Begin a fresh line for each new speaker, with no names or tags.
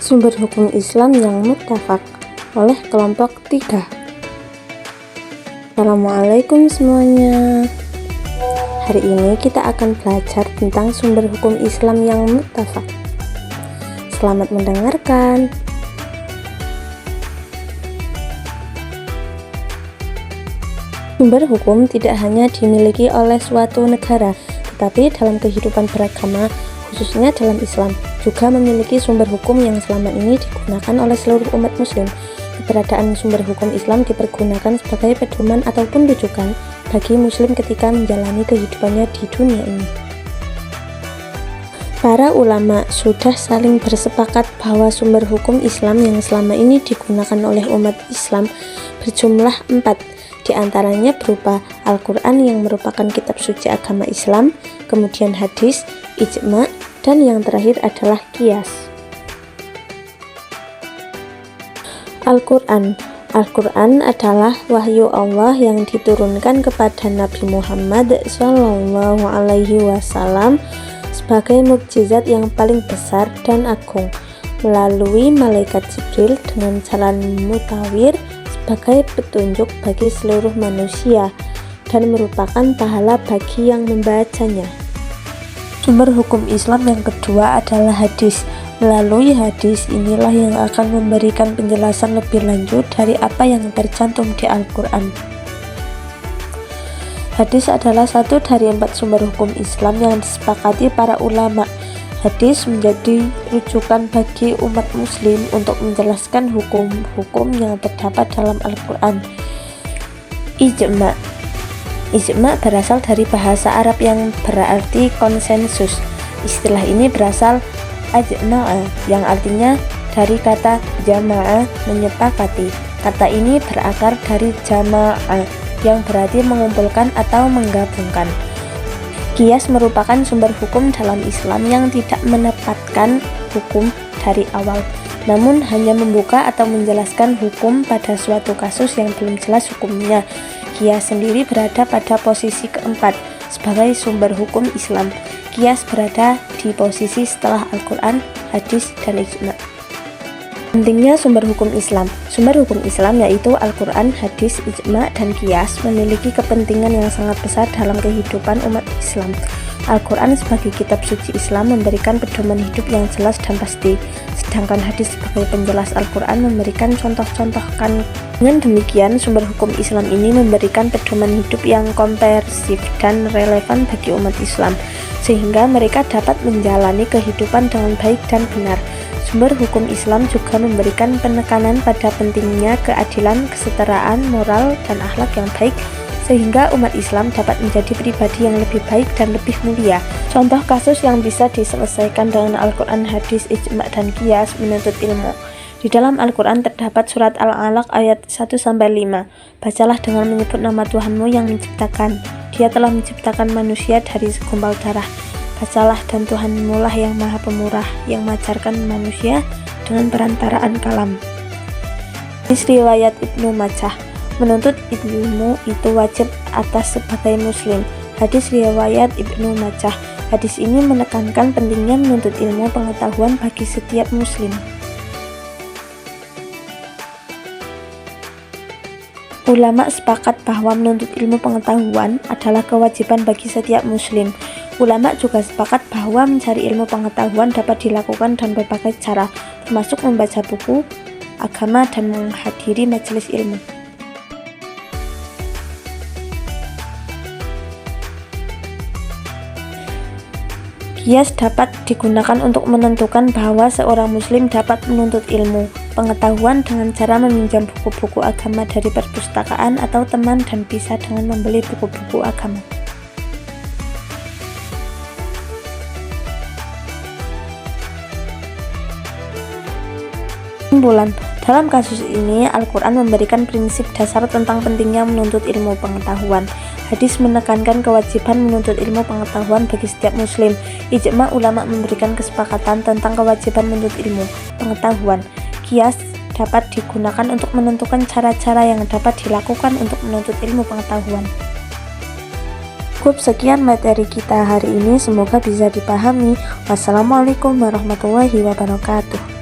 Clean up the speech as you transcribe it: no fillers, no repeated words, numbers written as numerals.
Sumber hukum Islam yang muttafaq oleh kelompok 3. Assalamualaikum semuanya. Hari ini kita akan belajar tentang sumber hukum Islam yang muttafaq. Selamat mendengarkan. Sumber hukum tidak hanya dimiliki oleh suatu negara, tetapi dalam kehidupan beragama, khususnya dalam Islam, juga memiliki sumber hukum yang selama ini digunakan oleh seluruh umat muslim. Keberadaan sumber hukum Islam dipergunakan sebagai pedoman ataupun rujukan bagi muslim ketika menjalani kehidupannya di dunia ini. Para ulama sudah saling bersepakat bahwa sumber hukum Islam yang selama ini digunakan oleh umat Islam berjumlah 4. Di antaranya berupa Al-Quran yang merupakan kitab suci agama Islam, kemudian hadis, ijma, dan yang terakhir adalah qiyas. Al-Quran adalah wahyu Allah yang diturunkan kepada Nabi Muhammad SAW sebagai mukjizat yang paling besar dan agung melalui malaikat Jibril dengan jalan mutawir sebagai petunjuk bagi seluruh manusia dan merupakan pahala bagi yang membacanya. Sumber hukum Islam yang kedua adalah hadis. Melalui hadis inilah yang akan memberikan penjelasan lebih lanjut dari apa yang tercantum di Al-Quran. Hadis adalah satu dari 4 sumber hukum Islam yang disepakati para ulama. Hadis menjadi rujukan bagi umat muslim untuk menjelaskan hukum-hukum yang terdapat dalam Al-Quran. Ijma berasal dari bahasa Arab yang berarti konsensus. Istilah ini berasal ajma'a yang artinya dari kata jama'ah, menyepakati. Kata ini berakar dari jama'ah yang berarti mengumpulkan atau menggabungkan. Qiyas merupakan sumber hukum dalam Islam yang tidak menetapkan hukum dari awal, namun hanya membuka atau menjelaskan hukum pada suatu kasus yang belum jelas hukumnya. Qiyas sendiri berada pada posisi keempat sebagai sumber hukum Islam. Qiyas berada di posisi setelah Al-Quran, hadis, dan ijma. Pentingnya sumber hukum Islam. Sumber hukum Islam yaitu Al-Quran, hadis, ijma, dan qiyas memiliki kepentingan yang sangat besar dalam kehidupan umat Islam. Al-Quran sebagai kitab suci Islam memberikan pedoman hidup yang jelas dan pasti, sedangkan hadis sebagai penjelas Al-Quran memberikan contoh-contohkan. Dengan demikian, sumber hukum Islam ini memberikan pedoman hidup yang komprehensif dan relevan bagi umat Islam, sehingga mereka dapat menjalani kehidupan dengan baik dan benar. Sumber hukum Islam juga memberikan penekanan pada pentingnya keadilan, kesetaraan, moral, dan akhlak yang baik, sehingga umat Islam dapat menjadi pribadi yang lebih baik dan lebih mulia. Contoh kasus yang bisa diselesaikan dengan Al-Quran, hadis, ijma, dan qiyas menuntut ilmu. Di dalam Al-Quran terdapat surat Al-Alaq ayat 1-5. Bacalah dengan menyebut nama Tuhanmu yang menciptakan. Dia telah menciptakan manusia dari segumpal darah. Bacalah, dan Tuhanmu lah yang maha pemurah, yang mengajarkan manusia dengan perantaraan kalam. Hadis riwayat Ibnu Majah. Menuntut ilmu itu wajib atas sebagai muslim. Hadis riwayat Ibnu Majah. Hadis ini menekankan pentingnya menuntut ilmu pengetahuan bagi setiap muslim. Ulama sepakat bahwa menuntut ilmu pengetahuan adalah kewajiban bagi setiap muslim. Ulama juga sepakat bahwa mencari ilmu pengetahuan dapat dilakukan dengan berbagai cara, termasuk membaca buku agama dan menghadiri majelis ilmu. Qiyas dapat digunakan untuk menentukan bahwa seorang muslim dapat menuntut ilmu pengetahuan dengan cara meminjam buku-buku agama dari perpustakaan atau teman dan bisa dengan membeli buku-buku agama. Kesimpulan, dalam kasus ini Al-Quran memberikan prinsip dasar tentang pentingnya menuntut ilmu pengetahuan. Hadis menekankan kewajiban menuntut ilmu pengetahuan bagi setiap muslim. Ijma ulama memberikan kesepakatan tentang kewajiban menuntut ilmu pengetahuan. Qiyas dapat digunakan untuk menentukan cara-cara yang dapat dilakukan untuk menuntut ilmu pengetahuan. Cukup sekian materi kita hari ini, semoga bisa dipahami. Wassalamualaikum warahmatullahi wabarakatuh.